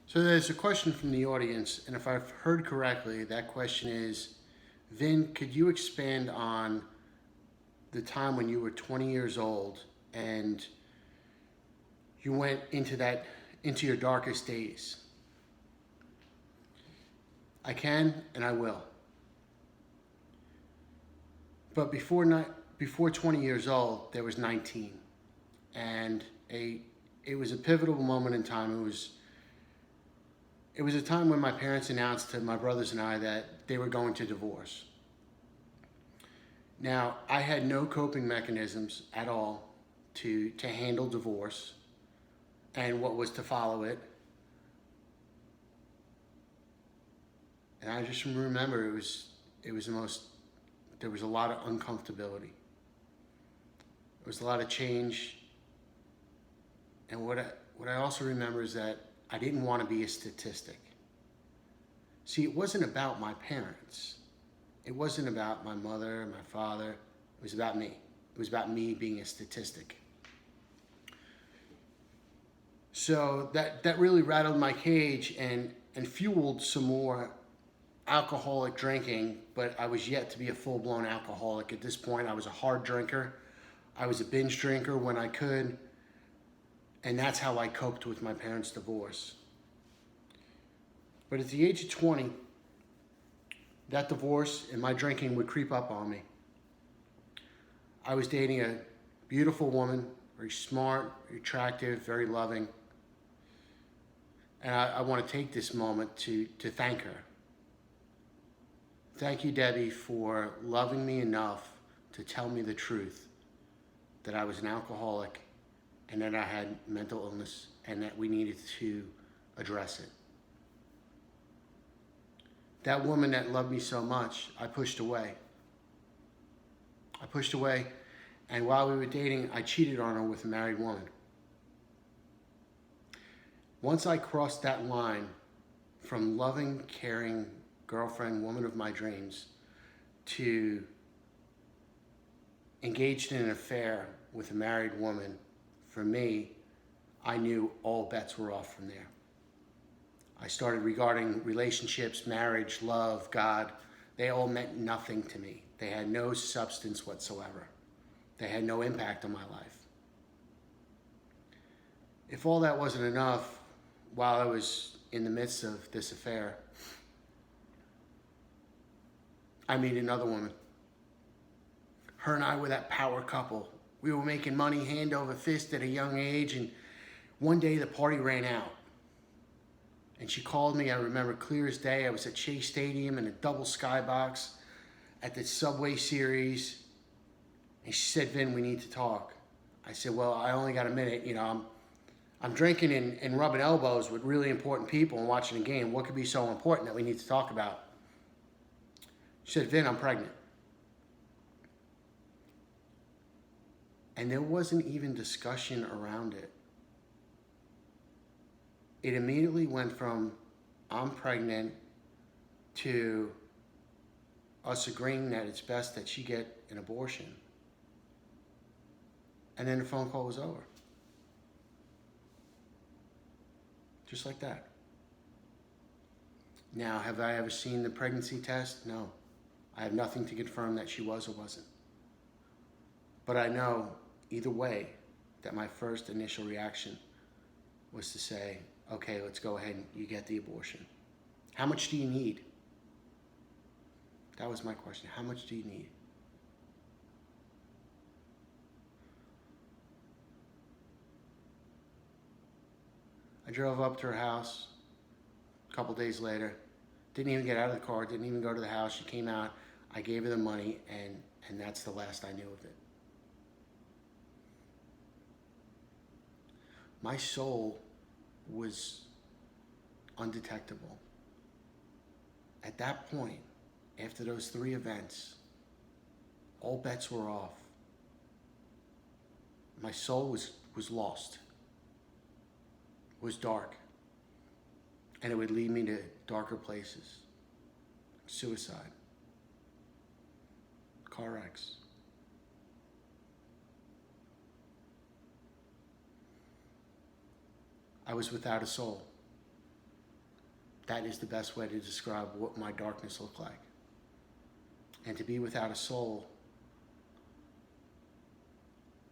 So there's a question from the audience, and if I've heard correctly, that question is, Vin, could you expand on the time when you were 20 years old and you went into your darkest days? I can and I will. But before 20 years old, there was 19, and it was a pivotal moment in time. It was a time when my parents announced to my brothers and I that they were going to divorce. Now, I had no coping mechanisms at all to handle divorce and what was to follow it. And I just remember it was the most, there was a lot of uncomfortability. There was a lot of change. And what I also remember is that I didn't want to be a statistic. See, it wasn't about my parents. It wasn't about my mother, my father. It was about me. It was about me being a statistic. So that really rattled my cage and fueled some more alcoholic drinking, but I was yet to be a full-blown alcoholic. At this point, I was a hard drinker. I was a binge drinker when I could, and that's how I coped with my parents' divorce. But at the age of 20, that divorce and my drinking would creep up on me. I was dating a beautiful woman, very smart, very attractive, very loving. And I want to take this moment to thank her. Thank you, Debbie, for loving me enough to tell me the truth, that I was an alcoholic and that I had mental illness and that we needed to address it. That woman that loved me so much, I pushed away. And while we were dating, I cheated on her with a married woman. Once I crossed that line from loving, caring girlfriend, woman of my dreams, to engaged in an affair with a married woman, for me, I knew all bets were off from there. I started regarding relationships, marriage, love, God. They all meant nothing to me. They had no substance whatsoever. They had no impact on my life. If all that wasn't enough, while I was in the midst of this affair, I meet another woman. Her and I were that power couple. We were making money hand over fist at a young age, and one day the party ran out. And she called me, I remember clear as day. I was at Chase Stadium in a double skybox at the Subway Series. And she said, Vin, we need to talk. I said, well, I only got a minute. You know, I'm drinking and rubbing elbows with really important people and watching a game. What could be so important that we need to talk about? She said, Vin, I'm pregnant. And there wasn't even discussion around it. It immediately went from I'm pregnant to us agreeing that it's best that she get an abortion. And then the phone call was over. Just like that. Now, have I ever seen the pregnancy test? No. I have nothing to confirm that she was or wasn't. But I know either way that my first initial reaction was to say, okay, let's go ahead and you get the abortion. How much do you need? That was my question. How much do you need? I drove up to her house a couple days later. Didn't even get out of the car, didn't even go to the house. She came out, I gave her the money, and that's the last I knew of it. My soul was undetectable. At that point, after those 3 events, all bets were off. My soul was lost, was dark, and it would lead me to darker places. Suicide, car wrecks. I was without a soul. That is the best way to describe what my darkness looked like. And to be without a soul,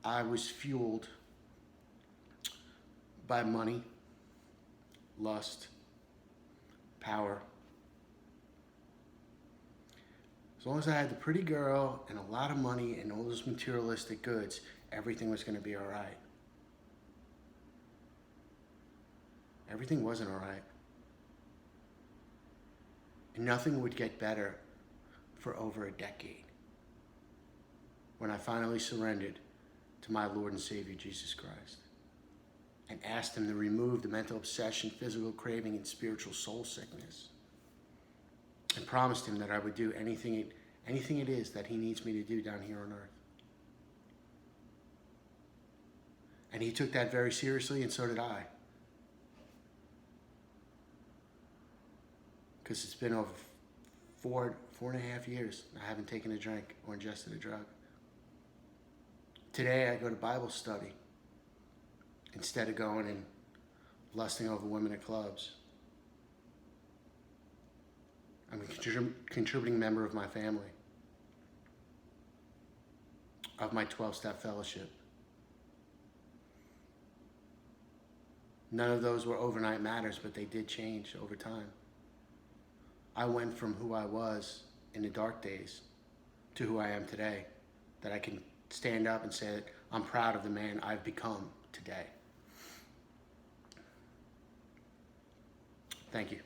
I was fueled by money, lust, power. As long as I had the pretty girl and a lot of money and all those materialistic goods, everything was going to be all right. Everything wasn't all right. And nothing would get better for over a decade when I finally surrendered to my Lord and Savior, Jesus Christ, and asked him to remove the mental obsession, physical craving, and spiritual soul sickness, and promised him that I would do anything it is that he needs me to do down here on earth. And he took that very seriously, and so did I. Because it's been over 4.5 years, I haven't taken a drink or ingested a drug. Today I go to Bible study instead of going and lusting over women at clubs. I'm a contributing member of my family, of my 12-step fellowship. None of those were overnight matters, but they did change over time. I went from who I was in the dark days to who I am today, that I can stand up and say that I'm proud of the man I've become today. Thank you.